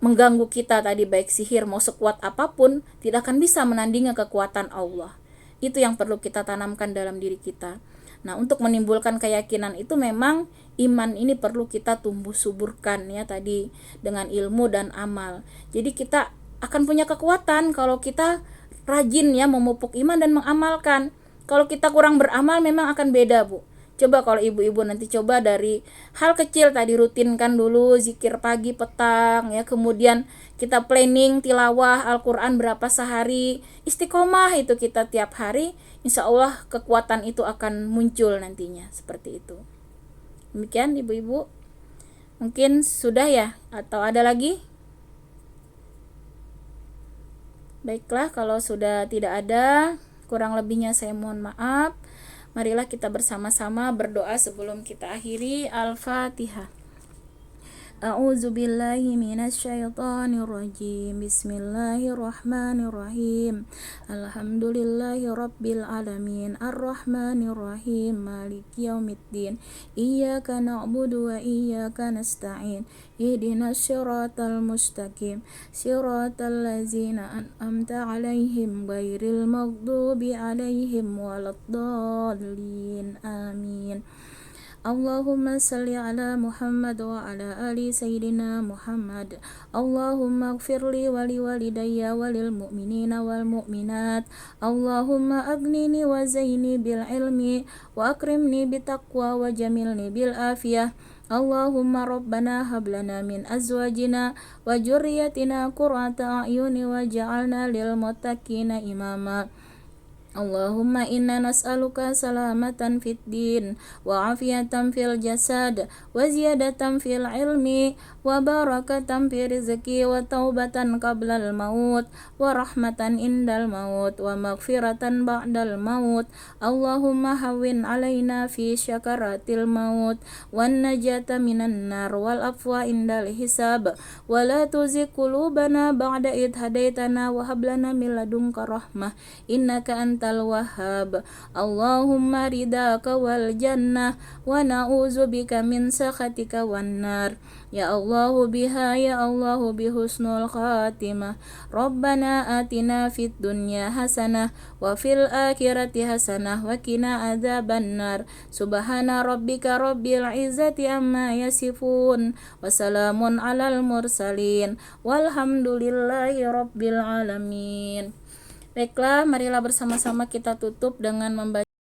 mengganggu kita tadi, baik sihir mau sekuat apapun tidak akan bisa menandingi kekuatan Allah. Itu yang perlu kita tanamkan dalam diri kita. Nah, untuk menimbulkan keyakinan itu memang iman ini perlu kita tumbuh suburkan ya tadi dengan ilmu dan amal. Jadi kita akan punya kekuatan kalau kita rajin ya memupuk iman dan mengamalkan. Kalau kita kurang beramal memang akan beda, Bu. Coba kalau ibu-ibu nanti coba dari hal kecil tadi, rutinkan dulu zikir pagi petang ya, kemudian kita planning tilawah Al-Quran berapa sehari, istiqomah itu kita tiap hari, insya Allah kekuatan itu akan muncul nantinya, seperti itu. Demikian ibu-ibu, mungkin sudah ya, atau ada lagi? Baiklah, kalau sudah tidak ada, kurang lebihnya saya mohon maaf. Marilah kita bersama-sama berdoa sebelum kita akhiri. Al-Fatihah. A'udzubillahi minasyaitonirrajim. Bismillahirrahmanirrahim. Alhamdulillahi rabbil alamin. Ar-Rahmanirrahim. Maliki yaumiddin. Iyyaka na'budu wa iyyaka nasta'in. Ihdinas siratal mustaqim. Siratal ladzina an'amta 'alaihim ghairil maghdubi 'alaihim waladdallin. Amin. Allahumma salli ala Muhammad wa ala ali Sayyidina Muhammad. Allahumma gfirli wali walidayya walil mu'minina wal mu'minat. Allahumma agnini wa zaini bil ilmi wa akrimni bitaqwa wa jamilni bil afiyah. Allahumma rabbana hablana min azwajina wa dzurriyyatina qurrata a'yuni wa ja'alna lil muttaqina imama. Allahumma inna nas'aluka salamatan fid din wa afiyatan fil jasad wa ziyadatan fil ilmi wa barakatan fi rizqi wa taubatan qablal maut wa rahmatan indal maut wa maghfiratan ba'dal maut. Allahumma hawwin alaina fi syakaratil maut wan najata minan nar wal afwa indal hisab wa la tuzigh qulubana ba'da idh hadaitana wa hab lana min ladunka rahmah innaka antal wahhab. Allahumma ridaka wal jannah wa na'udzu bika min sakhatika wan nar. Ya Allahu biha ya Allahu bihusnul khatimah. Rabbana atina fid dunya hasanah wa fil akhirati hasanah wa qina adzaban nar. Subhana rabbika rabbil izzati amma yasifun wa salamun alal mursalin walhamdulillahi rabbil alamin. Baiklah, marilah bersama-sama kita tutup dengan membaca